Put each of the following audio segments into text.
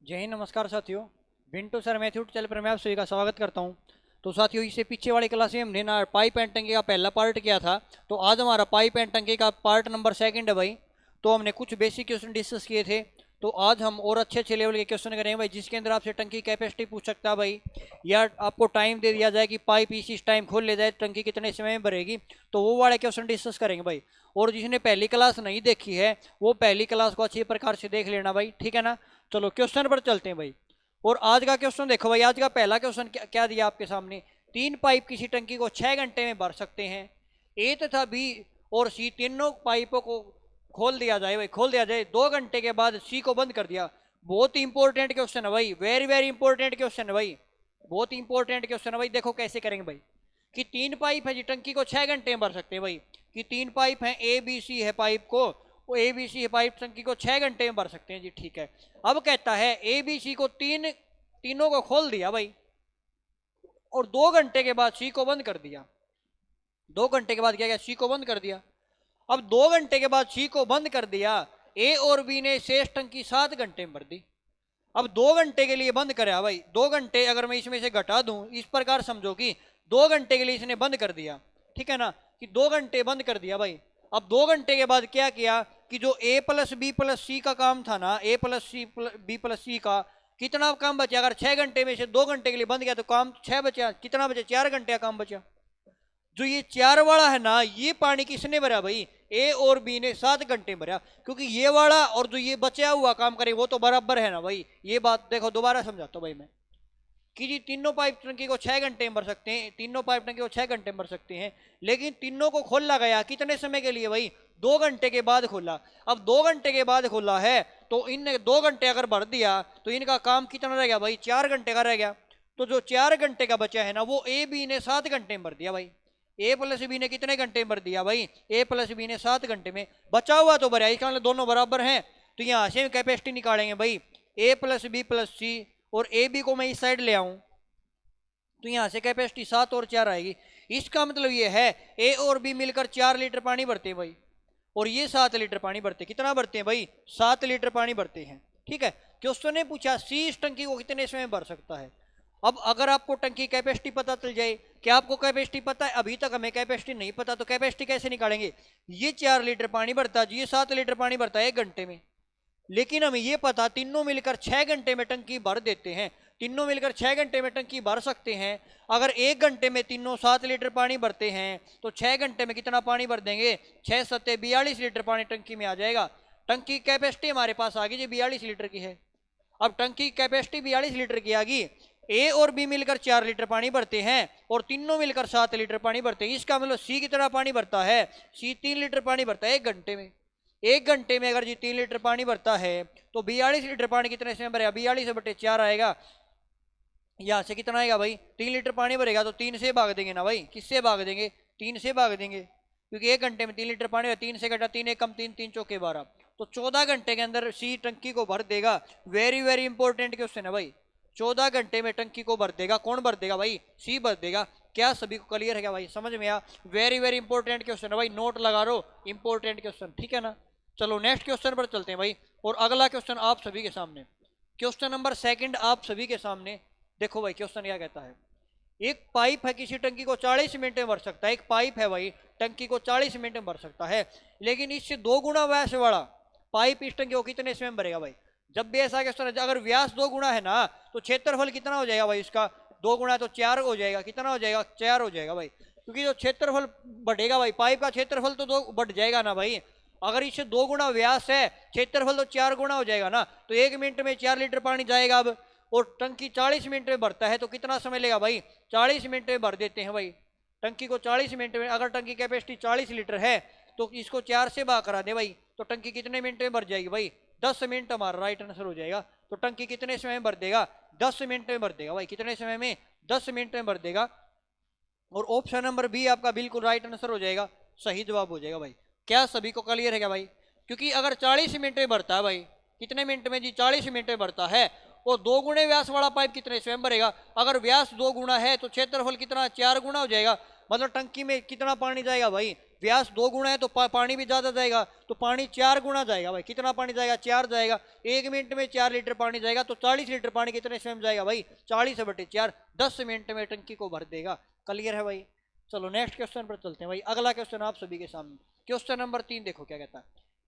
जय हिंद। नमस्कार साथियों, विंटू सर मैथ्यूट चैनल पर मैं आप सभी का स्वागत करता हूं। तो साथियों, इससे पीछे वाली क्लास में हमने ना पाइप एंड टंकी का पहला पार्ट किया था। तो आज हमारा पाइप एंड टंकी का पार्ट नंबर 2 है भाई। तो हमने कुछ बेसिक क्वेश्चन डिस्कस किए थे। तो आज हम और अच्छे अच्छे लेवल के क्वेश्चन करेंगे भाई, जिसके अंदर आपसे टंकी कैपेसिटी पूछ सकता है भाई, या आपको टाइम दे दिया जाए कि पाइप इस टाइम खोल ले जाए, टंकी कितने समय में भरेगी। तो वो वाले क्वेश्चन डिस्कस करेंगे भाई। और जिसने पहली क्लास नहीं देखी है वो पहली क्लास को अच्छी प्रकार से देख लेना भाई, ठीक है ना। चलो क्वेश्चन पर चलते हैं भाई। और आज का क्वेश्चन देखो भाई, आज का पहला क्वेश्चन क्या दिया आपके सामने। 3 पाइप किसी टंकी को 6 घंटे में भर सकते हैं। ए तथा बी और सी तीनों पाइपों को खोल दिया जाए भाई, खोल दिया जाए 2 घंटे के बाद सी को बंद कर दिया। बहुत इंपॉर्टेंट क्वेश्चन है भाई, वेरी वेरी इंपॉर्टेंट क्वेश्चन है भाई, बहुत इंपॉर्टेंट क्वेश्चन है भाई। देखो कैसे करेंगे भाई कि 3 पाइप है जी, टंकी को 6 घंटे में भर सकते हैं भाई। कि 3 पाइप है, ए बी सी है पाइप को, वो ए बी सी पाइप टंकी को 6 घंटे में भर सकते हैं जी, ठीक है। अब कहता है ए बी सी को तीनों को खोल दिया भाई, और 2 घंटे के बाद सी को बंद कर दिया। 2 घंटे के बाद क्या किया, सी को बंद कर दिया। अब 2 घंटे के बाद सी को बंद कर दिया, ए और बी ने शेष टंकी 7 घंटे में भर दी। अब 2 घंटे के लिए बंद कराया भाई, 2 घंटे अगर मैं इसमें से घटा दूं, इस प्रकार समझो कि 2 घंटे के लिए इसने बंद कर दिया, ठीक है ना, कि 2 घंटे बंद कर दिया भाई। अब 2 घंटे के बाद क्या किया कि जो ए प्लस बी प्लस सी का काम था ना, ए प्लस सी बी प्लस सी का कितना काम बचा। अगर 6 घंटे में से 2 घंटे के लिए बंद किया तो काम 6 बचा, कितना बचा, 4 घंटे का काम बचा। जो ये 4 वाला है ना, ये पानी किसने भरा भाई, ए और बी ने 7 घंटे भरा। क्योंकि ये वाला और जो ये बचा हुआ काम करे वो तो बराबर है ना भाई। ये बात देखो, दोबारा समझाता हूं भाई मैं कि जी तीनों पाइप टंकी को 6 घंटे में भर सकते हैं, तीनों पाइप टंकी को 6 घंटे में भर सकते हैं। लेकिन तीनों को खोला गया कितने समय के लिए भाई, 2 घंटे के बाद खोला। अब 2 घंटे के बाद खोला है तो इनने 2 घंटे अगर भर दिया तो इनका काम कितना रह गया भाई, 4 घंटे का रह गया। तो जो 4 घंटे का बचा है ना, वो ए बी ने 7 घंटे में भर दिया भाई। ए प्लस बी ने कितने घंटे में भर दिया भाई, ए प्लस बी ने 7 घंटे में। बचा हुआ तो भरा, इसका मतलब दोनों बराबर हैं। तो यहाँ से कैपेसिटी निकालेंगे भाई, ए प्लस बी प्लस सी, और ए बी को मैं इस साइड ले आऊं तो यहाँ से कैपेसिटी 7 और 4 आएगी। इसका मतलब ये है ए और बी मिलकर 4 लीटर पानी भरते हैं भाई, और ये 7 लीटर पानी भरते हैं। कितना भरते हैं भाई, 7 लीटर पानी भरते हैं, ठीक है। क्वेश्चन ने पूछा सी इस टंकी को कितने समय में भर सकता है। अब अगर आपको टंकी कैपेसिटी पता चल जाए, क्या आपको कैपेसिटी पता है, अभी तक हमें कैपेसिटी नहीं पता, तो कैपेसिटी कैसे निकालेंगे। ये 4 लीटर पानी भरता है, ये 7 लीटर पानी भरता है 1 घंटे में। लेकिन हमें ये पता तीनों मिलकर 6 घंटे में टंकी भर देते हैं, तीनों मिलकर 6 घंटे में टंकी भर सकते हैं। अगर 1 घंटे में तीनों 7 लीटर पानी भरते हैं तो 6 घंटे में कितना पानी भर देंगे, 6 सत्ते 42 लीटर पानी टंकी में आ जाएगा। टंकी कैपेसिटी हमारे पास आ गई जी 42 लीटर की है। अब टंकी कैपेसिटी 42 लीटर की आ गई, ए और बी मिलकर 4 लीटर पानी भरते हैं और तीनों मिलकर 7 लीटर पानी भरते हैं। इसका मतलब सी कितना पानी भरता है, सी 3 लीटर पानी भरता है 1 घंटे में। 1 घंटे में अगर जी 3 लीटर पानी भरता है तो 42 लीटर पानी कितने समय भरेगा, 42/4 आएगा। यहाँ से कितना आएगा भाई, 3 लीटर पानी भरेगा तो 3 से भाग देंगे ना भाई, किससे भाग देंगे, 3 से भाग देंगे। क्योंकि 1 घंटे में 3 लीटर पानी, 3 से घटा 3 कम 3, 3 चौके 12, तो 14 घंटे के अंदर सी टंकी को भर देगा। वेरी वेरी इंपॉर्टेंट क्वेश्चन है भाई, 14 घंटे में टंकी को भर देगा। कौन भर देगा भाई, सी भर देगा। क्या सभी को क्लियर है क्या भाई, समझ में आया। वेरी वेरी इंपॉर्टेंट क्वेश्चन है भाई, नोट लगा लो, इंपॉर्टेंट क्वेश्चन, ठीक है ना। चलो नेक्स्ट क्वेश्चन पर चलते हैं भाई। और अगला क्वेश्चन आप सभी के सामने, क्वेश्चन नंबर 2 आप सभी के सामने। देखो भाई क्वेश्चन क्या कहता है, एक पाइप है किसी टंकी को 40 मिनट में भर सकता है। एक पाइप है भाई, टंकी को 40 मिनट में भर सकता है, लेकिन इससे 2 गुना व्यास वाला पाइप इस टंकी को कितने समय में भरेगा भाई। जब भी ऐसा क्वेश्चन है, अगर व्यास 2 गुना है ना तो क्षेत्रफल कितना हो जाएगा भाई, इसका 2 गुना तो 4 हो जाएगा। कितना हो जाएगा, 4 हो जाएगा भाई। क्योंकि जो क्षेत्रफल बढ़ेगा भाई, पाइप का क्षेत्रफल तो 2 बढ़ जाएगा ना भाई। अगर इससे 2 गुना व्यास है, क्षेत्रफल तो 4 गुना हो जाएगा ना, तो 1 मिनट में 4 लीटर पानी जाएगा। अब और टंकी 40 मिनट में भरता है तो कितना समय लेगा भाई, 40 मिनट में भर देते हैं भाई टंकी को 40 मिनट में। अगर टंकी कैपेसिटी 40 लीटर है तो इसको 4 से भाग करा दे भाई, तो टंकी कितने मिनट में भर जाएगी भाई, 10 मिनट हमारा राइट आंसर हो जाएगा। तो टंकी कितने समय में भर देगा, 10 मिनट में भर देगा भाई। कितने समय में, 10 मिनट में भर देगा। और ऑप्शन नंबर बी आपका बिल्कुल राइट आंसर हो जाएगा, सही जवाब हो जाएगा भाई। क्या सभी को क्लियर है क्या भाई। क्योंकि अगर 40 मिनट में भरता है भाई, कितने मिनट में जी, 40 मिनट में भरता है, और 2 गुणे व्यास वाला पाइप कितने समय भरेगा। अगर व्यास 2 गुना है तो क्षेत्रफल कितना, 4 गुना हो जाएगा। मतलब टंकी में कितना पानी जाएगा भाई, व्यास 2 गुना है तो पानी भी ज्यादा जाएगा, तो पानी 4 गुना जाएगा भाई। कितना पानी जाएगा? 4 जाएगा। 1 मिनट में 4 लीटर पानी जाएगा, तो 40 लीटर पानी कितने समय में जाएगा भाई? 40/4, 10 मिनट में टंकी को भर देगा। क्लियर है भाई? चलो नेक्स्ट क्वेश्चन पर चलते हैं भाई। अगला क्वेश्चन आप सभी के सामने, क्वेश्चन नंबर 3 देखो क्या कहता है।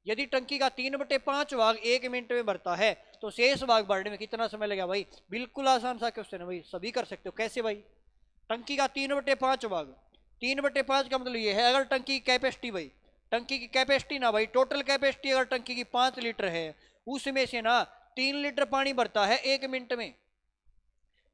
यदि टंकी का 3/5 भाग 1 मिनट में भरता है तो शेष भाग भरने में कितना समय लगेगा भाई? बिल्कुल आसान सा क्वेश्चन है भाई, सभी कर सकते हो। कैसे भाई? टंकी का 3/5 भाग, 3/5 का मतलब ये है, अगर टंकी की कैपेसिटी भाई, टंकी की कैपेसिटी ना भाई, टोटल कैपेसिटी अगर टंकी की 5 लीटर है, उसमें से ना 3 लीटर पानी भरता है 1 मिनट में।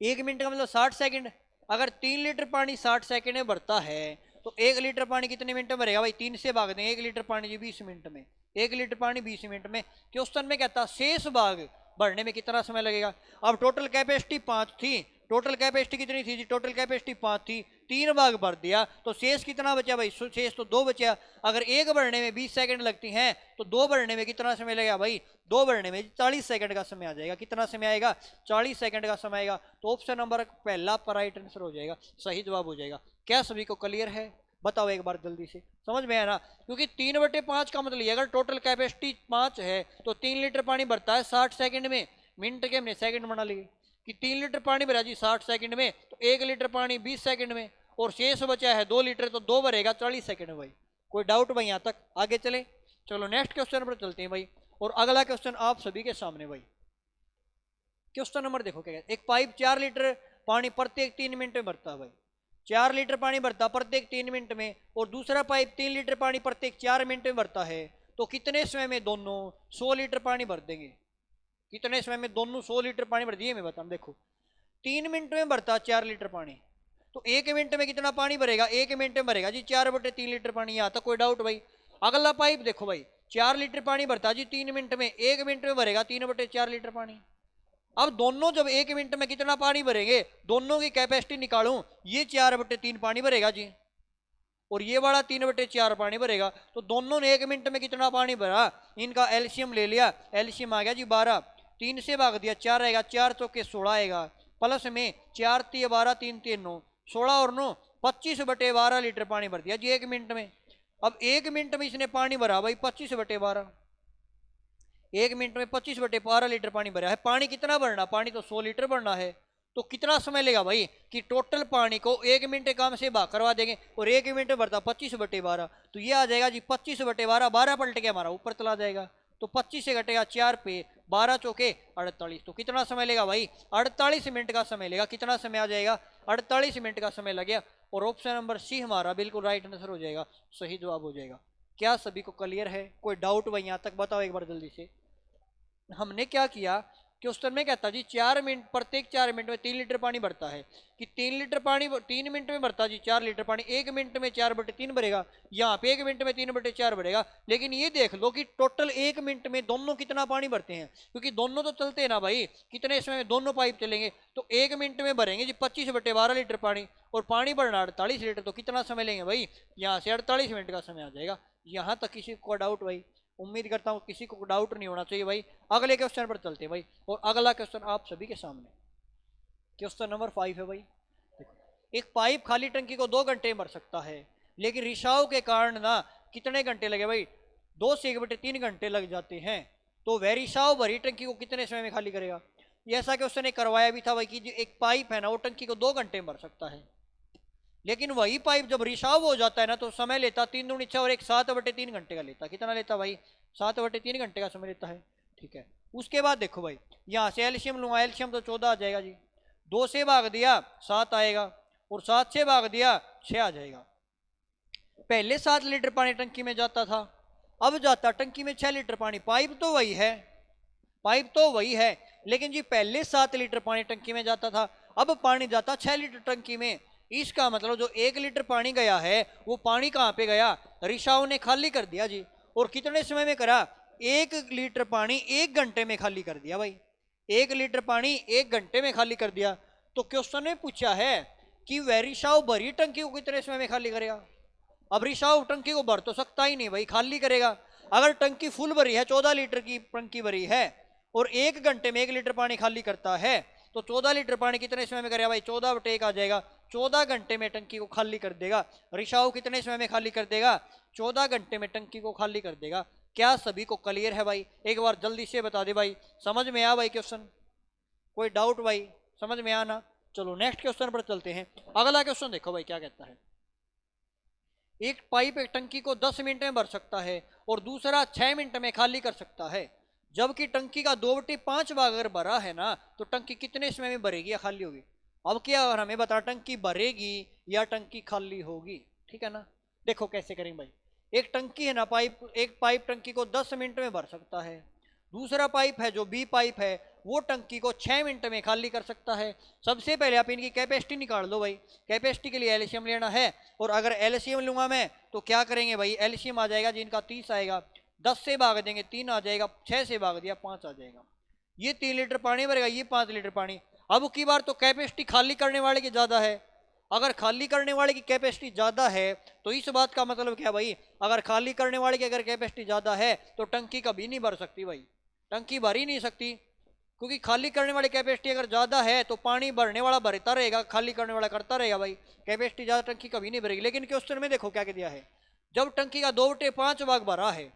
1 मिनट का मतलब 60 सेकंड। अगर 3 लीटर पानी 60 सेकंड में भरता है तो 1 लीटर पानी कितने मिनट में भरेगा भाई? 3 से भाग दें, 1 लीटर पानी जी 20 मिनट में, 1 लीटर पानी 20 मिनट में। क्वेश्चन में कहता शेष भाग भरने में कितना समय लगेगा? अब टोटल कैपेसिटी 5 थी, टोटल कैपेसिटी कितनी थी जी? टोटल कैपेसिटी 5 थी, 3 भाग भर दिया तो शेष कितना बचा भाई? शेष तो 2 बचा। अगर 1 भरने में 20 सेकंड लगती हैं तो 2 भरने में कितना समय लगेगा भाई? 2 भरने में 40 सेकंड का समय आ जाएगा। कितना समय आएगा? 40 सेकंड का समय आएगा। तो ऑप्शन नंबर पहला आपका राइट आंसर हो जाएगा, सही जवाब हो जाएगा। क्या सभी को क्लियर है? बताओ एक बार जल्दी से, समझ में आया ना? क्योंकि 3/5 का मतलब ये, अगर टोटल कैपेसिटी 5 है तो 3 लीटर पानी भरता है 60 सेकंड में। मिनट के हमने सेकंड बना लिए कि 3 लीटर पानी भरा जी 60 सेकंड में, तो 1 लीटर पानी 20 सेकंड में, और शेष बचा है 2 लीटर, तो 2 भरेगा 40 सेकंड में भाई। कोई डाउट भाई यहाँ तक? आगे चले, चलो नेक्स्ट क्वेश्चन पर चलते हैं भाई। और अगला क्वेश्चन आप सभी के सामने भाई। क्वेश्चन नंबर देखो क्या कहता है। एक पाइप 4 लीटर पानी प्रत्येक 3 मिनट में भरता है भाई। 4 लीटर पानी भरता प्रत्येक 3 मिनट में, और दूसरा पाइप 3 लीटर पानी प्रत्येक 4 मिनट में भरता है, तो कितने समय में दोनों 100 लीटर पानी भर देंगे? कितने समय में दोनों 100 लीटर पानी भर दिए? मैं बताऊं, देखो 3 मिनट में भरता 4 लीटर पानी, तो 1 मिनट में कितना पानी भरेगा? 1 मिनट में भरेगा जी 4/3 लीटर पानी। यहाँ तक कोई डाउट भाई? अगला पाइप देखो भाई, 4 लीटर पानी भरता जी 3 मिनट में, 1 मिनट में भरेगा 3/4 लीटर पानी। अब दोनों जब 1 मिनट में कितना पानी भरेंगे, दोनों की कैपेसिटी निकालूं, ये 4/3 पानी भरेगा जी, और ये वाला 3/4 पानी भरेगा। तो दोनों ने 1 मिनट में कितना पानी भरा? इनका एलसीएम ले लिया, एलसीएम आ गया जी 12, 3 से भाग दिया 4 आएगा, 4 चौके 16 आएगा, प्लस में 4 3 12 3 3 9, 16 और 9 25/12 लीटर पानी भर दिया जी 1 मिनट में। अब 1 मिनट में इसने पानी भरा भाई 25/12, 1 मिनट में 25/12 लीटर पानी भरा है। पानी कितना भरना? पानी तो 100 लीटर भरना है, तो कितना समय लेगा भाई? कि टोटल पानी को 1 मिनट काम से भाग करवा देंगे, और 1 मिनट में भरता 25/12, तो ये आ जाएगा जी 25/12, 12 पलट के हमारा ऊपर चला जाएगा, तो 25 से घटेगा 4 पे 12 चौके 48, तो कितना समय लेगा भाई? 48 मिनट का समय लेगा। कितना समय आ जाएगा? 48 मिनट का समय लग गया, और ऑप्शन नंबर सी हमारा बिल्कुल राइट आंसर हो जाएगा, सही जवाब हो जाएगा। क्या सभी को क्लियर है? कोई डाउट भाई यहाँ तक? बताओ एक बार जल्दी से। हमने क्या किया, क्वेश्चन में कहता जी 4 मिनट, प्रत्येक 4 मिनट में 3 लीटर पानी भरता है, कि 3 लीटर पानी 3 मिनट में भरता जी 4 लीटर पानी, 1 मिनट में 4/3 भरेगा, यहाँ पे 1 मिनट में 3/4 भरेगा। लेकिन ये देख लो कि टोटल 1 मिनट में दोनों कितना पानी भरते हैं, क्योंकि दोनों तो चलते हैं ना भाई, कितने समय में दोनों पाइप चलेंगे, तो 1 मिनट में भरेंगे जी 25/12 लीटर पानी, और पानी भरना 48 लीटर, तो कितना समय लेंगे भाई? यहाँ से 48 मिनट का समय आ जाएगा। यहाँ तक किसी को डाउट भाई? उम्मीद करता हूँ किसी को डाउट नहीं होना चाहिए भाई। अगले क्वेश्चन पर चलते हैं भाई, और अगला क्वेश्चन आप सभी के सामने, क्वेश्चन नंबर 5 है भाई। देखो, एक पाइप खाली टंकी को 2 घंटे में भर सकता है, लेकिन रिसाव के कारण ना कितने घंटे लगे भाई? 2 से 1/3 घंटे लग जाते हैं, तो वह रिसाव भरी टंकी को कितने समय में खाली करेगा? ये ऐसा क्वेश्चन एक करवाया भी था भाई, कि एक पाइप है ना, वो टंकी को 2 घंटे में भर सकता है, लेकिन वही पाइप जब रिसाव हो जाता है ना, तो समय लेता 3 दूनी 6 और एक 7/3 घंटे का लेता। कितना लेता भाई? 7/3 घंटे का समय लेता है। ठीक है, उसके बाद देखो भाई, यहाँ से एल्शियम लूंगा, एल्शियम तो 14 आ जाएगा जी, 2 से भाग दिया 7 आएगा, और 7 से भाग दिया 6 आ जाएगा। पहले 7 लीटर पानी टंकी में जाता था, अब जाता टंकी में 6 लीटर पानी। पाइप तो वही है, पाइप तो वही है, लेकिन जी पहले 7 लीटर पानी टंकी में जाता था, अब पानी जाता 6 लीटर टंकी में। इसका मतलब जो 1 लीटर पानी गया है, वो पानी कहाँ पे गया? रिसाव ने खाली कर दिया जी। और कितने समय में करा? 1 लीटर पानी 1 घंटे में खाली कर दिया भाई, 1 लीटर पानी 1 घंटे में खाली कर दिया। तो क्वेश्चन में पूछा है कि वह रिसाव भरी टंकी को कितने समय में खाली करेगा? अब रिसाव टंकी को भर तो सकता ही नहीं भाई, खाली करेगा। अगर टंकी फुल भरी है, 14 लीटर की टंकी भरी है, और 1 घंटे में 1 लीटर पानी खाली करता है, तो 14 लीटर पानी कितने समय में करेगा भाई? 14/1 आ जाएगा, 14 घंटे में टंकी को खाली कर देगा। रिसाव कितने समय में खाली कर देगा? 14 घंटे में टंकी को खाली कर देगा। क्या सभी को क्लियर है भाई? एक बार जल्दी से बता दे भाई, समझ में आया भाई क्वेश्चन? कोई डाउट भाई? समझ में आना? चलो नेक्स्ट क्वेश्चन पर चलते हैं। अगला क्वेश्चन देखो भाई क्या कहता है। एक पाइप एक टंकी को 10 मिनट में भर सकता है और दूसरा 6 मिनट में खाली कर सकता है, जबकि टंकी का 2/5 भाग अगर भरा है ना तो टंकी कितने समय में भरेगी या खाली होगी? अब क्या अगर हमें बता टंकी भरेगी या टंकी खाली होगी, ठीक है ना? देखो कैसे करेंगे भाई। एक टंकी है ना, एक पाइप टंकी को 10 मिनट में भर सकता है। दूसरा पाइप है जो बी पाइप है वो टंकी को 6 मिनट में खाली कर सकता है। सबसे पहले आप इनकी कैपेसिटी निकाल दो भाई। कैपेसिटी के लिए एलसीएम लेना है, और अगर एलसीएम लूंगा मैं तो क्या करेंगे भाई, एलसीएम आ जाएगा जिनका 30 आएगा, 10 से भाग देंगे 3 आ जाएगा, 6 से भाग दिया 5 आ जाएगा। ये 3 लीटर पानी भरेगा, ये 5 लीटर पानी। अब की बार तो कैपेसिटी खाली करने वाले की ज्यादा है। अगर खाली करने वाले की कैपेसिटी ज्यादा है तो इस बात का मतलब क्या भाई, अगर खाली करने वाले की अगर कैपेसिटी ज्यादा है तो टंकी कभी नहीं भर सकती भाई, टंकी भर ही नहीं सकती। क्योंकि खाली करने वाली कैपेसिटी अगर ज्यादा है तो पानी भरने वाला भरता रहेगा, खाली करने वाला करता रहेगा भाई। कैपेसिटी ज्यादा टंकी कभी नहीं भरेगी। लेकिन क्वेश्चन में देखो क्या दिया है, जब टंकी का 2/5 भाग भरा है,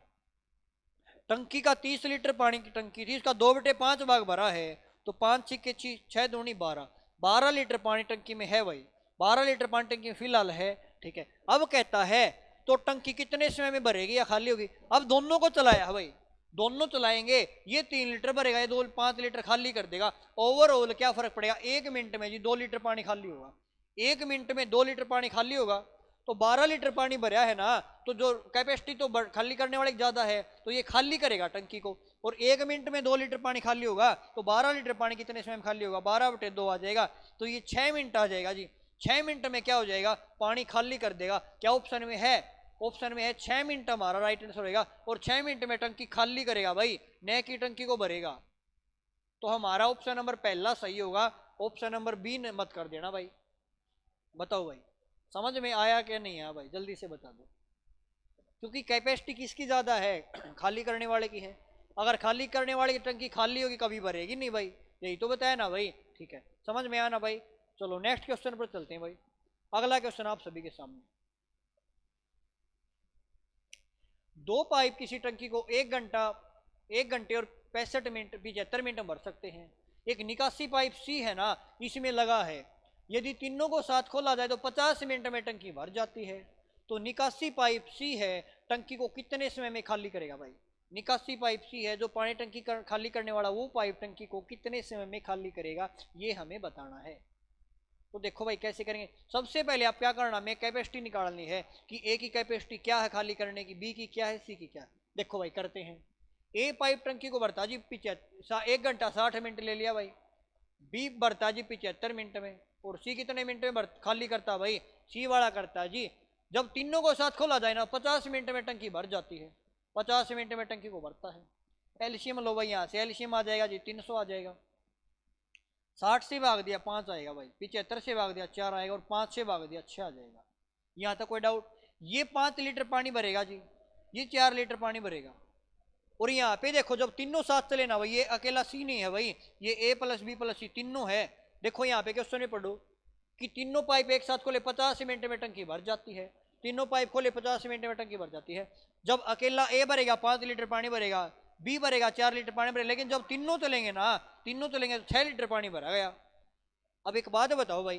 टंकी का 30 लीटर पानी की टंकी थी, इसका 2/5 भाग भरा है, तो 5 6 6 दूनी 12 लीटर पानी टंकी में है भाई। 12 लीटर पानी टंकी में फिलहाल है, ठीक है। अब कहता है तो टंकी कितने समय में भरेगी या खाली होगी? अब दोनों को चलाया भाई, दोनों चलाएंगे, ये 3 लीटर भरेगा, ये 5 लीटर खाली कर देगा। ओवरऑल क्या फर्क पड़ेगा? 1 मिनट में जी 2 लीटर पानी खाली होगा। 1 मिनट में 2 लीटर पानी खाली होगा, तो 12 लीटर पानी भरा है ना, तो जो कैपेसिटी तो खाली करने वाले ज्यादा है तो ये खाली करेगा टंकी को। और 1 मिनट में 2 लीटर पानी खाली होगा, तो 12 लीटर पानी कितने समय में खाली होगा? 12/2 आ जाएगा, तो ये 6 मिनट आ जाएगा जी। 6 मिनट में क्या हो जाएगा? पानी खाली कर देगा। क्या ऑप्शन में है? ऑप्शन में है 6 मिनट हमारा राइट आंसर होगा। और 6 मिनट में टंकी खाली करेगा भाई, न कि टंकी को भरेगा। तो हमारा ऑप्शन नंबर पहला सही होगा। ऑप्शन नंबर बी ने मत कर देना भाई। बताओ भाई समझ में आया क्या नहीं आया भाई, जल्दी से बता दो। क्योंकि कैपेसिटी किसकी ज्यादा है? खाली करने वाले की है। अगर खाली करने वाले की टंकी खाली होगी कभी भरेगी नहीं भाई, यही तो बताया ना भाई, ठीक है। समझ में आया ना भाई? चलो नेक्स्ट क्वेश्चन पर चलते हैं भाई। अगला क्वेश्चन आप सभी के सामने। 2 पाइप किसी टंकी को 1 घंटे और 65 मिनट 75 मिनट में भर सकते हैं। एक निकासी पाइप सी है ना, इसमें लगा है, यदि तीनों को साथ खोला जाए तो 50 मिनट में टंकी भर जाती है। तो निकासी पाइप सी है, टंकी को कितने समय में खाली करेगा भाई? निकासी पाइप सी है जो पानी टंकी खाली करने वाला, वो पाइप टंकी को कितने समय में खाली करेगा, ये हमें बताना है। तो देखो भाई कैसे करेंगे। सबसे पहले आप क्या करना, हमें कैपेसिटी निकालनी है कि ए की कैपेसिटी क्या है खाली करने की, बी की क्या है, सी की क्या है। देखो भाई करते हैं। ए पाइप टंकी को भरता जी 1 घंटा 60 मिनट ले लिया भाई। बी भरता जी 75 मिनट में। और सी कितने मिनट में खाली करता भाई? सी वाला करता है जी, जब तीनों को साथ खोला जाए ना 50 मिनट में टंकी भर जाती है। 50 मिनट में टंकी को भरता है। एलसीएम लो भाई, यहाँ से एलसीएम आ जाएगा जी 300 आ जाएगा। 60 से भाग दिया 5 आएगा भाई, 75 से भाग दिया 4 आएगा, और 5 से भाग दिया 6 आ जाएगा। यहाँ तक कोई डाउट? ये 5 लीटर पानी भरेगा जी, ये 4 लीटर पानी भरेगा। और यहाँ पे देखो जब तीनों साथ चले ना भाई, ये अकेला सी नहीं है भाई, ये ए प्लस बी प्लस सी तीनों है। देखो यहाँ पे क्वेश्चन में पढ़ो कि तीनों पाइप एक साथ खोले 50 मिनट में टंकी भर जाती है। तीनों पाइप खोले 50 मिनट में टंकी भर जाती है। जब अकेला ए भरेगा 5 लीटर पानी भरेगा, बी भरेगा 4 लीटर पानी भरेगा, लेकिन जब तीनों चलेंगे ना, तीनों चलेंगे तो 6 लीटर पानी भरा गया। अब एक बात बताओ भाई,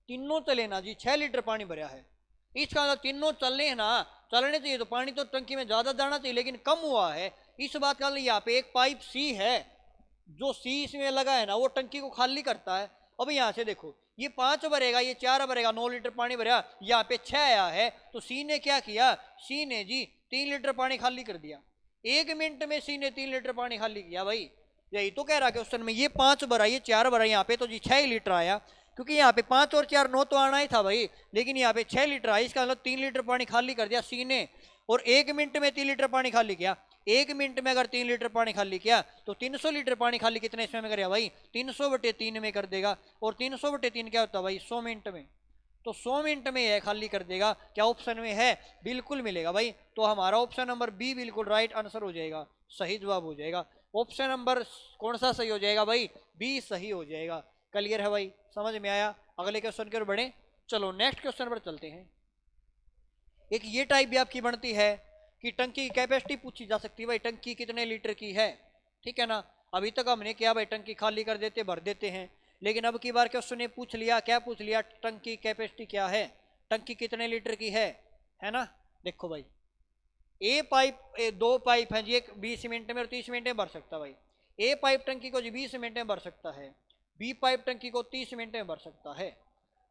तीनों चले ना जी 6 लीटर पानी भरा है, इसका मतलब तीनों चलने ना, चलने चाहिए तो पानी तो टंकी में ज्यादा जाना चाहिए, लेकिन कम हुआ है। इस बात का यहाँ पे एक पाइप सी है, जो सी इसमें लगा है ना, वो टंकी को खाली करता है। अब यहाँ से देखो, ये 5 भरेगा, ये 4 भरेगा, 9 लीटर पानी भरा, यहाँ पे 6 आया है, तो सी ने क्या किया? सी ने जी 3 लीटर पानी खाली कर दिया। 1 मिनट में सी ने 3 लीटर पानी खाली किया भाई। यही तो कह रहा क्वेश्चन में, ये 5 भरा, ये 4 भरा, यहाँ पे तो जी 6 लीटर आया, क्योंकि यहाँ पे 5 और 4 9 तो आना ही था भाई, लेकिन यहाँ पे 6 लीटर आया। इसका मतलब 3 लीटर पानी खाली कर दिया सी ने, और 1 मिनट में 3 लीटर पानी खाली किया। 1 मिनट में अगर 3 लीटर पानी खाली किया तो 300 लीटर पानी खाली कितने समय में करेगा भाई? 300/3 में कर देगा। और 300/3 क्या होता है भाई? 100 मिनट में। तो 100 मिनट में यह खाली कर देगा। क्या ऑप्शन में है? बिल्कुल मिलेगा भाई। तो हमारा ऑप्शन नंबर बी बिल्कुल राइट आंसर हो जाएगा, सही जवाब हो जाएगा। ऑप्शन नंबर कौन सा सही हो जाएगा भाई? बी सही हो जाएगा। क्लियर है भाई? समझ में आया? अगले क्वेश्चन की ओर बढ़े। चलो नेक्स्ट क्वेश्चन पर चलते हैं। एक ये टाइप भी आपकी बनती है कि टंकी की कैपेसिटी पूछी जा सकती है, भाई टंकी कितने लीटर की है, ठीक है ना। अभी तक हमने क्या भाई टंकी खाली कर देते भर देते हैं, लेकिन अब की बार क्वेश्चन ने पूछ लिया, क्या पूछ लिया, टंकी कैपेसिटी क्या है, टंकी कितने लीटर की है ना। देखो भाई ए पाइप दो पाइप हैं जी, एक 20 मिनट में और 30 मिनट में भर सकता है भाई। ए पाइप टंकी को जी 20 मिनट में भर सकता है, बी पाइप टंकी को 30 मिनट में भर सकता है,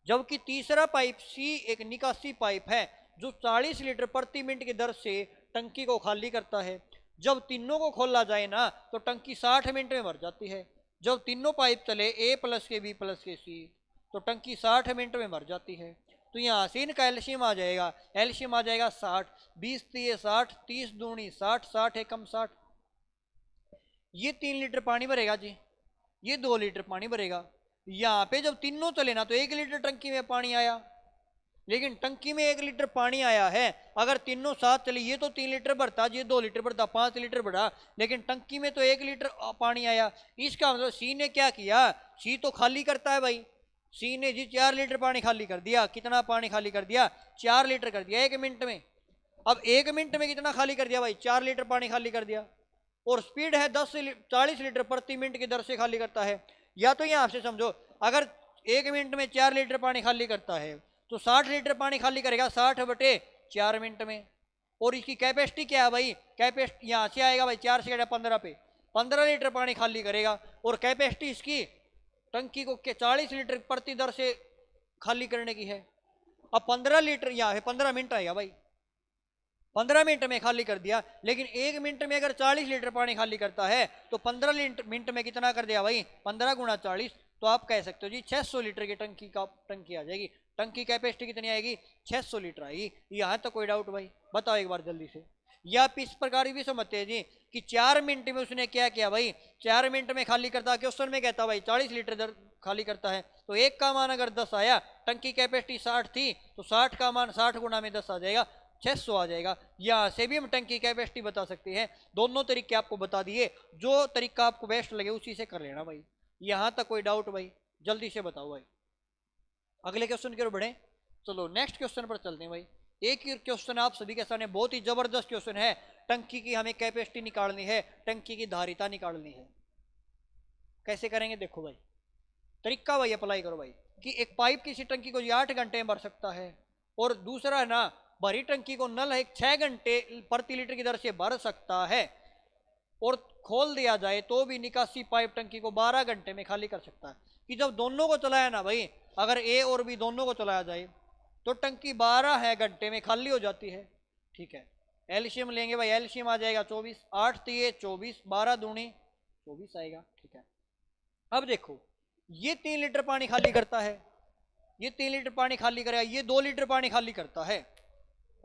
जबकि तीसरा पाइप सी एक निकासी पाइप है जो 40 लीटर प्रति मिनट की दर से टंकी को खाली करता है। जब तीनों को खोला जाए ना तो टंकी 60 मिनट में भर जाती है। जब तीनों पाइप चले ए प्लस के बी प्लस के सी तो टंकी 60 मिनट में भर जाती है। तो यहाँ से इनका एलसीएम आ जाएगा, एलसीएम आ जाएगा 60, 20 तीय 60, 30 दूनी 60, 60 एकम 60। ये 3 लीटर पानी भरेगा जी, ये 2 लीटर पानी भरेगा। यहाँ पे जब तीनों चले ना तो 1 लीटर टंकी में पानी आया, लेकिन टंकी में 1 लीटर पानी आया है। अगर तीनों साथ चले ये तो 3 लीटर भरता, ये 2 लीटर भरता, 5 लीटर बढ़ा, लेकिन टंकी में तो 1 लीटर पानी आया। इसका मतलब सी ने क्या किया, सी तो खाली करता है भाई, सी ने जी 4 लीटर पानी खाली कर दिया। कितना पानी खाली कर दिया, 4 लीटर कर दिया 1 मिनट में। अब 1 मिनट में कितना खाली कर दिया भाई, 4 लीटर पानी खाली कर दिया, और स्पीड है 10 से 40 लीटर प्रति मिनट की दर से खाली करता है। या तो यहां से समझो, अगर 1 मिनट में 4 लीटर पानी खाली करता है तो 60 लीटर पानी खाली करेगा 60/4 मिनट में। और इसकी कैपेसिटी क्या है भाई, कैपेसिटी यहां से आएगा भाई 4 से 15 पे 15 लीटर पानी खाली करेगा, और कैपेसिटी इसकी टंकी को 40 लीटर प्रति दर से खाली करने की है। अब 15 लीटर यहाँ है 15 मिनट आएगा भाई, 15 मिनट में खाली कर दिया। लेकिन 1 मिनट में अगर 40 लीटर पानी खाली करता है तो 15 मिनट में कितना कर दिया भाई, 15 गुणा 40, तो आप कह सकते हो जी 600 लीटर की टंकी आ जाएगी। टंकी कैपेसिटी कितनी आएगी, 600 लीटर आएगी। यहाँ तक कोई डाउट भाई, बताओ एक बार जल्दी से। या आप इस प्रकार भी समझते हैं जी कि 4 मिनट में उसने क्या किया भाई, 4 मिनट में खाली करता, क्वेश्चन में कहता भाई 40 लीटर खाली करता है, तो एक का मान अगर 10 आया, टंकी कैपेसिटी 60 थी तो 60 का मान 60 गुना में 10 आ जाएगा, 600 आ जाएगा। यहाँ से भी हम टंकी कैपेसिटी बता सकते हैं। दोनों तरीके आपको बता दिए, जो तरीका आपको बेस्ट लगे उसी से कर लेना भाई। यहाँ तक कोई डाउट भाई, जल्दी से बताओ भाई। अगले क्वेश्चन की ओर बढ़े। चलो नेक्स्ट क्वेश्चन पर चलते हैं भाई। एक ही क्वेश्चन आप सभी के सामने, बहुत ही जबरदस्त क्वेश्चन है। टंकी की हमें कैपेसिटी निकालनी है, टंकी की धारिता निकालनी है। कैसे करेंगे देखो भाई, तरीका भाई अप्लाई करो भाई, कि एक पाइप किसी टंकी को 8 घंटे में भर सकता है, और दूसरा है ना भरी टंकी को नल है 6 घंटे प्रति लीटर की दर से भर सकता है, और खोल दिया जाए तो भी निकासी पाइप टंकी को 12 घंटे में खाली कर सकता है। कि जब दोनों को चलाया ना भाई, अगर ए और बी दोनों को चलाया जाए तो टंकी 12 घंटे में खाली हो जाती है, ठीक है। एलसीएम लेंगे भाई, एलसीएम आ जाएगा 24, 8 तीय 24, 12 दूनी 24 आएगा, ठीक है। अब देखो ये 3 लीटर पानी खाली करता है, ये 3 लीटर पानी खाली करेगा, ये 2 लीटर पानी खाली करता है।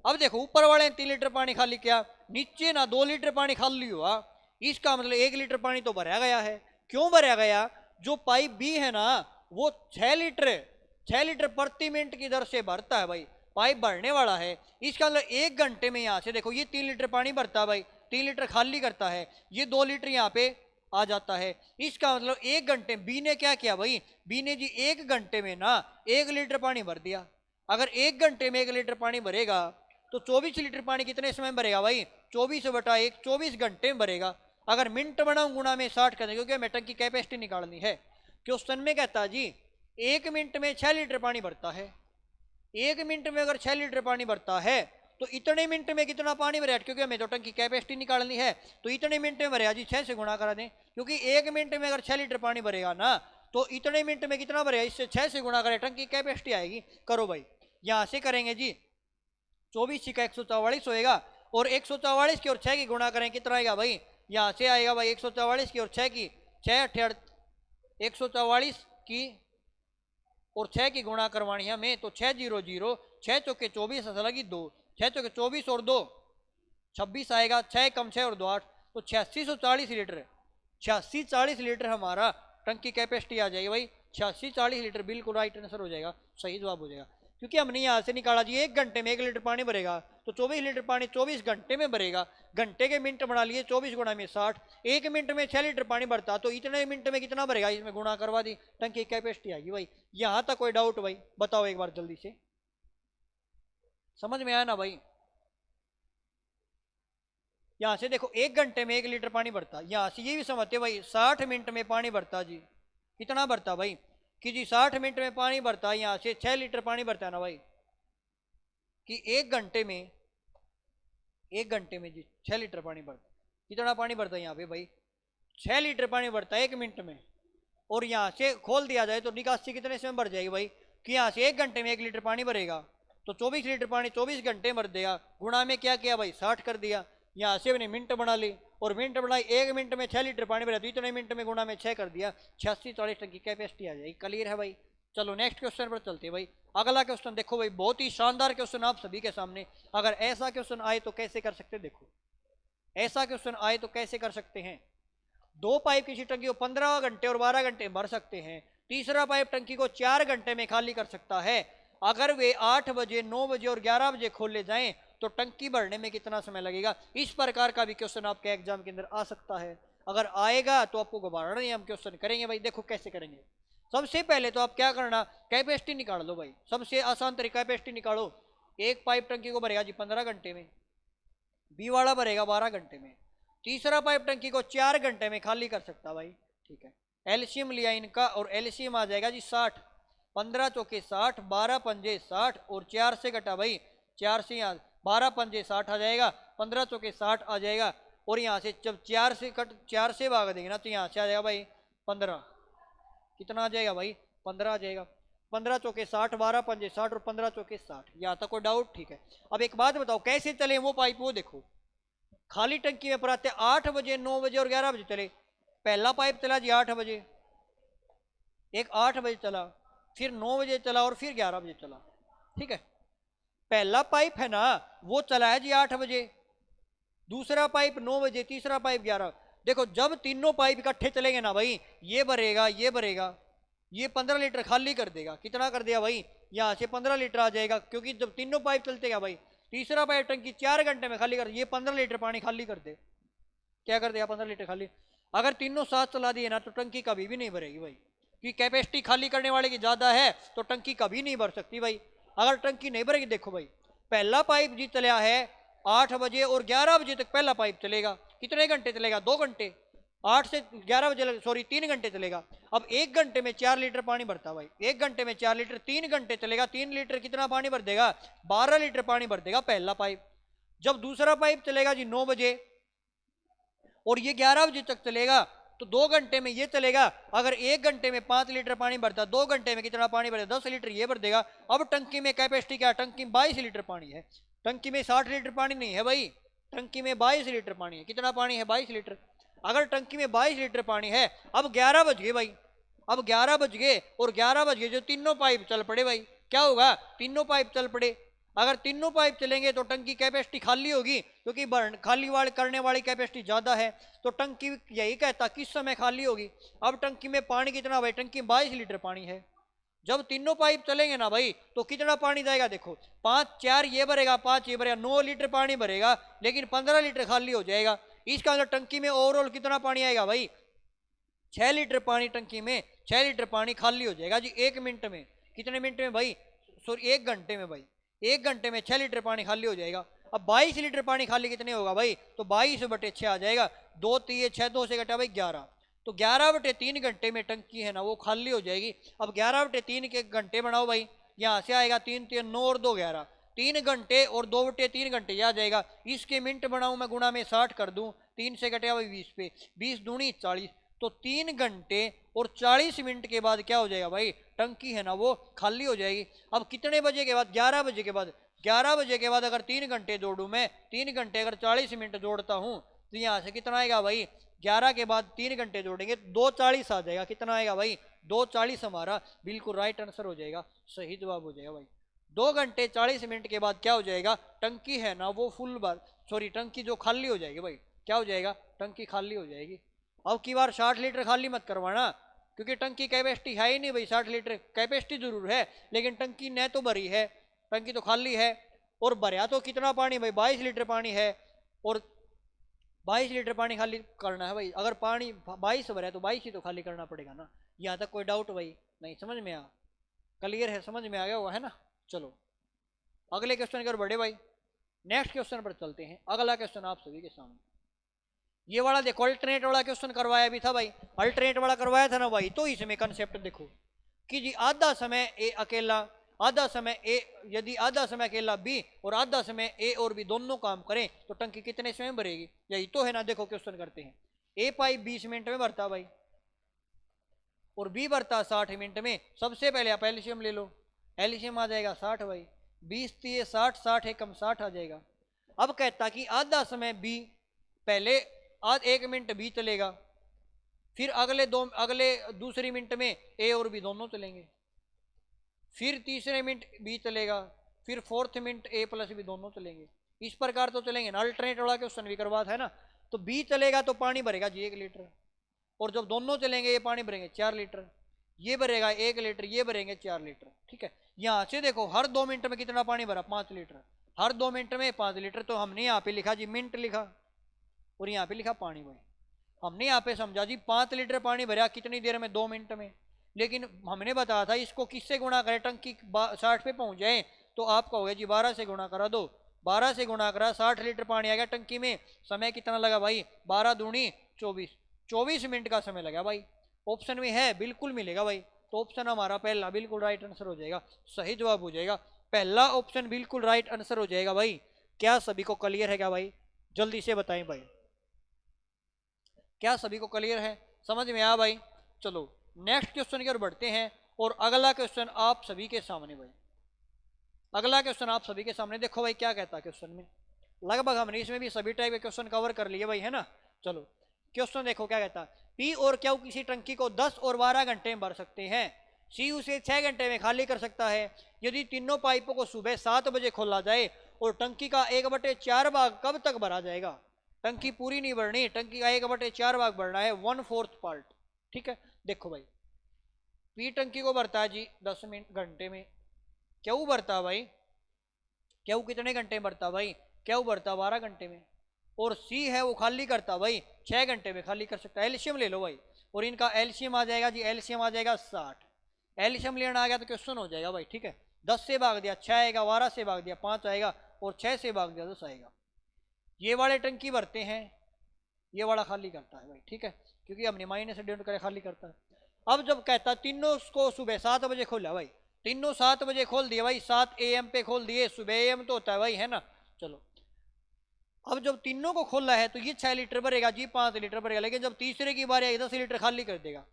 अब देखो ऊपर वाले ने 3 लीटर पानी खाली किया, नीचे ना 2 लीटर पानी खाली हुआ, इसका मतलब 1 लीटर पानी तो भरा गया है। क्यों भरा गया, जो पाइप बी है ना वो 6 लीटर प्रति मिनट की दर से भरता है भाई, पाइप भरने वाला है। इसका मतलब 1 घंटे में यहाँ से देखो ये 3 लीटर पानी भरता है भाई, 3 लीटर खाली करता है, ये 2 लीटर यहाँ पे आ जाता है। इसका मतलब 1 घंटे बी ने क्या किया भाई, बी ने जी 1 घंटे में ना 1 लीटर पानी भर दिया। अगर 1 घंटे में 1 लीटर पानी भरेगा तो 24 लीटर पानी कितने समय में भरेगा भाई, 24/1 24 घंटे में भरेगा। अगर मिनट बनाऊं गुणा में 60 कर दें, क्योंकि हमें टंकी कैपेसिटी निकालनी है। क्वेश्चन में कहता जी 1 मिनट में 6 लीटर पानी भरता है, 1 मिनट में अगर 6 लीटर पानी भरता है तो इतने मिनट में कितना पानी भरेगा, क्योंकि हमें तो टंकी कैपेसिटी निकालनी है, तो इतने मिनट में भरेगा जी 6 से गुणा करा दें, क्योंकि 1 मिनट में अगर 6 लीटर पानी भरेगा ना तो इतने मिनट में कितना भरेगा, इससे 6 से गुणा करें टंकी कैपेसिटी आएगी। करो भाई, यहाँ से करेंगे जी 24 का 144 होएगा, और 144 की और 6 की गुणा करें कितना आएगा भाई, यहाँ से आएगा भाई 144 की और 6 की 6 144 की और 6 की गुणा करवानी है हमें, तो 6 0 0 6 चौके 24 लगी 2 6 चौके 24 और 2 26 आएगा, 6 कम 6 और 2 8, तो 8640 लीटर 8640 लीटर हमारा टंकी कैपेसिटी आ जाएगी भाई। 8640 लीटर बिल्कुल राइट आंसर हो जाएगा, सही जवाब हो जाएगा। क्योंकि हमने यहाँ से निकाला जी 1 घंटे में 1 लीटर पानी भरेगा, तो 24 लीटर पानी 24 घंटे में भरेगा। घंटे के मिनट बना लिए 24 गुणा में 60, 1 मिनट में 6 लीटर पानी भरता, तो इतने मिनट में कितना भरेगा, इसमें गुणा करवा दी, टंकी कैपेसिटी आएगी भाई। यहाँ तक कोई डाउट भाई, बताओ एक बार जल्दी से, समझ में आया ना भाई। यहाँ से देखो 1 घंटे में 1 लीटर पानी भरता, यहाँ से ये भी समझते भाई 60 मिनट में पानी भरता जी, कितना भरता भाई कि जी 60 मिनट में पानी भरता है, यहाँ से 6 लीटर पानी भरता है ना भाई, कि 1 घंटे में जी 6 लीटर पानी भरता, कितना पानी भरता है यहाँ पे भाई, 6 लीटर पानी भरता है 1 मिनट में। और यहाँ से खोल दिया जाए तो निकासी कितने समय भर जाएगी भाई, कि यहाँ से 1 घंटे में 1 लीटर पानी भरेगा, तो 24 लीटर पानी 24 घंटे भर देगा, गुणा में क्या किया भाई 60 कर दिया, यहाँ से मैंने मिनट बना ली, और मिनट बनाई 1 मिनट में 6 लीटर पानी भरा, तो इतने मिनट में गुणा में 6 कर दिया, 86-40 टन की कैपेसिटी आ जाएगी। क्लियर है भाई। चलो नेक्स्ट क्वेश्चन पर चलते हैं भाई। अगला क्वेश्चन देखो भाई, बहुत ही शानदार क्वेश्चन आप सभी के सामने। अगर ऐसा क्वेश्चन आए तो कैसे कर सकते हैं, देखो ऐसा क्वेश्चन आए तो कैसे कर सकते हैं। 2 पाइप किसी टंकी को 15 घंटे और 12 घंटे भर सकते हैं, तीसरा पाइप टंकी को 4 घंटे में खाली कर सकता है। अगर वे 8 बजे 9 बजे और 11 बजे खोले जाएं तो टंकी भरने में कितना समय लगेगा। इस प्रकार का भी क्वेश्चन आपके एग्जाम के अंदर आ सकता है। अगर आएगा तो आपको घबराना नहीं, हम क्वेश्चन करेंगे भाई। देखो कैसे करेंगे, सबसे पहले तो आप क्या करना, कैपेसिटी निकाल लो भाई, सबसे आसान तरीका कैपेसिटी निकालो। एक पाइप टंकी को भरेगा जी 15 घंटे में, बी वाला भरेगा 12 घंटे में, तीसरा पाइप टंकी को 4 घंटे में खाली कर सकता भाई। ठीक है, एलसीएम लिया इनका, और एलसीएम आ जाएगा जी 60, 15 चौके 60, 12 पंजे 60, और 4 से घटा भाई, 4 से यहाँ 12 पंजे 60 आ जाएगा, 15 चौके 60 आ जाएगा, और यहाँ से जब 4 से भाग देंगे ना तो यहाँ से आ जाएगा भाई 15, कितना आ जाएगा भाई 15 आ जाएगा, 15 चौके 60, 12 पंजे 60 और 15 चौके 60। यहाँ तक कोई डाउट। ठीक है, अब एक बात बताओ कैसे चले वो पाइप, वो देखो खाली टंकी में भराते 8 बजे 9 बजे और 11 बजे चले। पहला पाइप चला जी 8 बजे, एक 8 बजे चला, फिर 9 बजे चला और फिर 11 बजे चला। ठीक है, पहला पाइप है ना वो चला है जी 8 बजे, दूसरा पाइप 9 बजे, तीसरा पाइप 11। देखो जब तीनों पाइप इकट्ठे चलेंगे ना भाई, ये भरेगा ये भरेगा, ये 15 लीटर खाली कर देगा। कितना कर दिया भाई, यहाँ से 15 लीटर आ जाएगा, क्योंकि जब तीनों पाइप चलते हैं भाई, तीसरा पाइप टंकी 4 घंटे में खाली कर, ये 15 लीटर पानी खाली कर दे, क्या कर देगा 15 लीटर खाली। अगर तीनों साथ चला दिए ना तो टंकी कभी भी नहीं भरेगी भाई, क्योंकि कैपेसिटी खाली करने वाले की ज्यादा है तो टंकी कभी नहीं भर सकती भाई। अगर टंकी नहीं भरेगी, देखो भाई पहला पाइप जी चला है 8 बजे और 11 बजे तक पहला पाइप चलेगा, कितने घंटे चलेगा 2 घंटे, 8 से 11 बजे सॉरी 3 घंटे चलेगा। अब 1 घंटे में 4 लीटर पानी भरता भाई, 1 घंटे में 4 लीटर, 3 घंटे चलेगा, 3 लीटर कितना पानी भर देगा 12 लीटर पानी भर देगा पहला पाइप। जब दूसरा पाइप चलेगा जी 9 बजे और ये 11 बजे तक चलेगा तो 2 घंटे में ये चलेगा। अगर 1 घंटे में 5 लीटर पानी भरता, 2 घंटे में कितना पानी भरेगा 10 लीटर ये भर देगा। अब टंकी में कैपेसिटी क्या है, टंकी में 22 लीटर पानी है, टंकी में 60 लीटर पानी नहीं है भाई, टंकी में 22 लीटर पानी है। कितना पानी है 22 लीटर। अगर टंकी में 22 लीटर पानी है, अब 11 बज गए भाई, अब 11 बज गए और 11 बज गए जो तीनों पाइप चल पड़े भाई, क्या होगा तीनों पाइप चल पड़े। अगर तीनों पाइप चलेंगे तो टंकी कैपेसिटी खाली होगी, क्योंकि खाली वाले करने वाली कैपेसिटी ज्यादा है, तो टंकी यही कहता किस समय खाली होगी। अब टंकी में पानी कितना भाई, टंकी में 22 लीटर पानी है। जब तीनों पाइप चलेंगे ना भाई तो कितना पानी जाएगा, देखो 5 4 ये भरेगा, 5 ये भरेगा, 9 लीटर पानी भरेगा, लेकिन 15 लीटर खाली हो जाएगा। इसका मतलब टंकी में ओवरऑल कितना पानी आएगा भाई 6 लीटर पानी, टंकी में 6 लीटर पानी खाली हो जाएगा जी 1 मिनट में। कितने मिनट में भाई, सॉरी 1 घंटे में भाई, 1 घंटे में 6 लीटर पानी खाली हो जाएगा। अब 22 लीटर पानी खाली कितने होगा भाई, तो 22/6 आ जाएगा, 2 3 6 2 से घटा भाई 11, तो 11/3 घंटे में टंकी है ना वो खाली हो जाएगी। अब 11/3 के घंटे बनाओ भाई, यहाँ से आएगा 3 3 9 और 2 11, 3 घंटे और 2/3 घंटे आ जाएगा। इसके मिनट बनाऊं मैं, गुणा में 60 कर दूं, 3 से घटेगा भाई 20 पे, 20 दूनी 40, तो 3 घंटे और 40 मिनट के बाद क्या हो जाएगा भाई, टंकी है ना वो खाली हो जाएगी। अब कितने बजे के बाद, 11 बजे के बाद, 11 बजे के बाद अगर 3 घंटे जोड़ू मैं, 3 घंटे अगर 40 मिनट जोड़ता हूँ तो यहाँ से कितना आएगा भाई, 11 के बाद 3 घंटे जोड़ेंगे 2:40 आ जाएगा। कितना आएगा भाई 2:40, हमारा बिल्कुल राइट आंसर हो जाएगा, सही जवाब हो जाएगा भाई। 2 घंटे 40 मिनट के बाद क्या हो जाएगा, टंकी है ना वो फुल बार, सॉरी टंकी जो खाली हो जाएगी भाई, क्या हो जाएगा, टंकी खाली हो जाएगी। अब की बार 60 लीटर खाली मत करवाना, क्योंकि टंकी कैपेसिटी है ही नहीं भाई, 60 लीटर कैपेसिटी जरूर है लेकिन टंकी न तो भरी है, टंकी तो खाली है। और भरया तो कितना पानी भाई, 22 लीटर पानी है, और 22 लीटर पानी खाली करना है भाई। अगर पानी 22 भरा है तो 22 ही तो खाली करना पड़ेगा ना। यहाँ तक कोई डाउट भाई नहीं, समझ में आ क्लियर है, समझ में आ गया हुआ है ना। चलो अगले क्वेश्चन की ओर बढ़े भाई, नेक्स्ट क्वेश्चन पर चलते हैं। अगला क्वेश्चन आप सभी के सामने ये वाला देखो, अल्टरनेट वाला क्वेश्चन करवाया भी था भाई, अल्टरनेट वाला करवाया था ना भाई। तो इसमें कंसेप्ट देखो कि जी आधा समय ए अकेला, आधा समय ए, यदि आधा समय अकेला बी और आधा समय ए और बी दोनों काम करें तो टंकी कितने समय भरेगी, यही तो है ना। देखो क्वेश्चन करते हैं, ए पाइप 20 मिनट में भरता भाई और बी भरता 60 मिनट में। सबसे पहले आप एलसीएम ले लो, एलसीएम आ जाएगा 60 भाई, 20 दिए 60, 60 एकम 60 आ जाएगा। अब कहता कि आधा समय बी, पहले आज 1 मिनट बी चलेगा, फिर अगले दूसरी मिनट में ए और बी दोनों चलेंगे, फिर तीसरे मिनट बी चलेगा, फिर फोर्थ मिनट ए प्लस बी दोनों चलेंगे। इस प्रकार तो चलेंगे ना, अल्टरनेट वाला क्वेश्चन भी करवा था ना। तो बी चलेगा तो पानी भरेगा जी 1 लीटर, और जब दोनों चलेंगे ये पानी भरेंगे 4 लीटर, ये भरेगा 1 लीटर, ये भरेंगे 4 लीटर। ठीक है, यहाँ से देखो हर 2 मिनट में कितना पानी भरा, 5 लीटर, हर 2 मिनट में 5 लीटर। तो हमने यहाँ पे लिखा जी मिनट लिखा और यहाँ पे लिखा पानी भाई। हमने यहाँ पे समझा जी 5 लीटर पानी भरा कितनी देर में, 2 मिनट में। लेकिन हमने बताया था इसको किससे गुणा करें, टंकी 60 पे पहुंच जाए तो आप कहोगे जी 12 से गुणा करा दो। 12 से गुणा करा, 60 लीटर पानी आ गया टंकी में। समय कितना लगा भाई, 12 दूनी 24, 24 मिनट का समय लगा भाई। ऑप्शन में है, बिल्कुल मिलेगा भाई। तो ऑप्शन हमारा पहला बिल्कुल राइट आंसर हो जाएगा, सही जवाब हो जाएगा। पहला ऑप्शन बिल्कुल राइट आंसर हो जाएगा भाई। क्या सभी को क्लियर है क्या भाई, जल्दी से बताएं भाई, क्या सभी को क्लियर है, समझ में आया भाई। चलो नेक्स्ट क्वेश्चन की ओर बढ़ते हैं। और अगला क्वेश्चन आप सभी के सामने भाई, अगला क्वेश्चन आप सभी के सामने देखो भाई क्या कहता है क्वेश्चन में। लगभग हमने इसमें भी सभी टाइप के क्वेश्चन कवर कर लिए भाई, है ना। चलो क्वेश्चन देखो क्या कहता है, पी और क्यू किसी टंकी को 10 और 12 घंटे में भर सकते हैं, सी उसे 6 घंटे में खाली कर सकता है। यदि तीनों पाइपों को सुबह 7 बजे खोला जाए और टंकी का 1/4 भाग कब तक भरा जाएगा। टंकी पूरी नहीं भरनी, टंकी का 1/4 भाग भरना है, 1/4 पार्ट। ठीक है, देखो भाई पी टंकी को भरता है जी 10 मिनट घंटे में, क्यों भरता है भाई, क्यों कितने घंटे में भरता भाई, क्यों भरता 12 घंटे में। और सी है वो खाली करता भाई 6 घंटे में खाली कर सकता है। एलसीएम ले लो भाई, और इनका एलसीएम आ जाएगा जी, एलसीएम आ जाएगा 60। एलसीएम लेना आ गया तो क्वेश्चन हो जाएगा भाई। ठीक है, 10 से भाग दिया 6 आएगा, 12 से भाग दिया 5 आएगा, और 6 से भाग दिया 10 आएगा। ये वाले टंकी भरते हैं, ये वाला खाली करता है भाई। ठीक है, क्योंकि हमने माइनस से डिवाइड करे खाली करता है। अब जब कहता तीनों को सुबह 7 बजे खोला भाई, तीनों 7 बजे खोल दिए भाई, 7 AM पे खोल दिए, सुबह AM तो होता है भाई, है ना। चलो अब जब तीनों को खोला है तो ये 6 लीटर भरेगा जी, 5 लीटर भरेगा। लेकिन जब तीसरे की बारी आएगी 10 लीटर खाली कर देगा।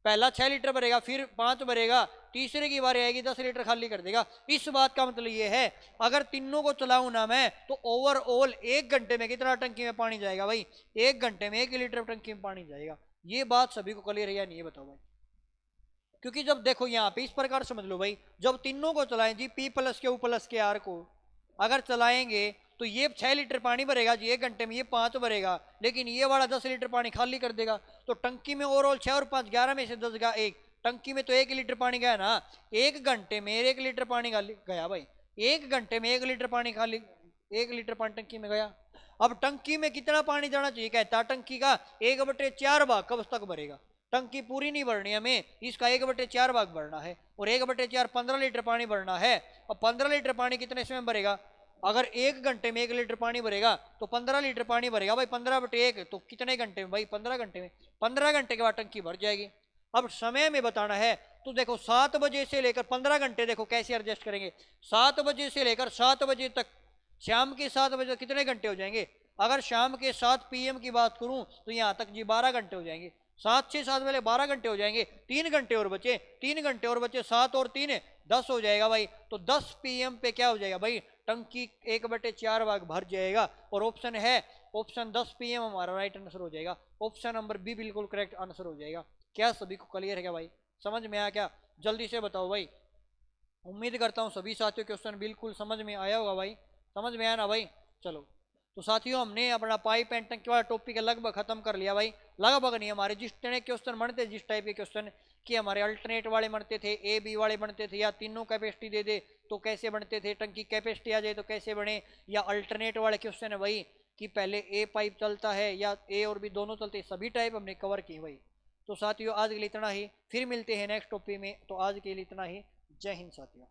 पहला 6 लीटर भरेगा, फिर 5 भरेगा, तीसरे की बारी आएगी 10 लीटर खाली कर देगा। इस बात का मतलब ये है अगर तीनों को चलाऊं ना मैं तो ओवरऑल 1 घंटे में कितना टंकी में पानी जाएगा भाई, 1 घंटे में 1 लीटर टंकी में पानी जाएगा। ये बात सभी को क्लियर है या नहीं, ये बताओ भाई। क्योंकि जब देखो यहाँ पे इस प्रकार समझ लो भाई, जब तीनों को चलाएं जी, पी प्लस क्यू प्लस के आर को अगर चलाएंगे तो ये 6 लीटर पानी भरेगा जी 1 घंटे में, ये 5 भरेगा, लेकिन ये वाला 10 लीटर पानी खाली कर देगा। तो टंकी में ओवरऑल 6 और 5 11 में से 10 गया 1, टंकी में तो 1 लीटर पानी गया ना। 1 घंटे में 1 लीटर पानी गया भाई, 1 घंटे में 1 लीटर पानी खाली, 1 लीटर पानी टंकी में गया। अब टंकी में कितना पानी जाना चाहिए, कहता टंकी का 1/4 भाग कब तक भरेगा। टंकी पूरी नहीं भरनी हमें, इसका 1/4 भाग भरना है, और 1/4 15 लीटर पानी भरना है। अब 15 लीटर पानी कितने समय भरेगा, अगर 1 घंटे में 1 लीटर पानी भरेगा तो 15 लीटर पानी भरेगा भाई, 15/1 तो कितने घंटे में भाई, 15 घंटे में। 15 घंटे के बाद टंकी भर जाएगी। अब समय में बताना है तो देखो 7 बजे से लेकर 15 घंटे देखो कैसे एडजस्ट करेंगे। 7 बजे से लेकर 7 बजे तक, शाम के 7 बजे तक कितने घंटे हो जाएंगे। अगर शाम के 7 PM की बात करूं तो यहाँ तक जी 12 घंटे हो जाएंगे। 7 से 7 वाले 12 घंटे हो जाएंगे, 3 घंटे और बचे, 3 घंटे और बचे, 7 और 3 10 हो जाएगा भाई। तो 10 PM पे क्या हो जाएगा भाई, टंकी 1/4 भाग भर जाएगा। और ऑप्शन है, ऑप्शन 10 PM हमारा राइट आंसर हो जाएगा। ऑप्शन नंबर बी बिल्कुल करेक्ट आंसर हो जाएगा। क्या सभी को क्लियर है क्या भाई, समझ में आया क्या, जल्दी से बताओ भाई। उम्मीद करता हूँ सभी साथियों क्वेश्चन बिल्कुल समझ में आया होगा भाई, समझ में आया ना भाई। चलो तो साथियों हमने अपना पाइप एंड टंकी वाला टॉपिक लगभग खत्म कर लिया भाई। लगभग नहीं, हमारे जिस तरह क्वेश्चन बनते, जिस टाइप के क्वेश्चन कि हमारे अल्टरनेट वाले बनते थे, ए बी वाले बनते थे, या तीनों कैपेसिटी दे दे तो कैसे बनते थे, टंकी कैपेसिटी आ जाए तो कैसे बने, या अल्टरनेट वाले क्वेश्चन है भाई कि पहले ए पाइप चलता है या ए और बी दोनों चलते हैं, सभी टाइप हमने कवर किए भाई। तो साथियों आज के लिए इतना ही, फिर मिलते हैं नेक्स्ट टॉपिक में। तो आज के लिए इतना ही, जय हिंद साथियों।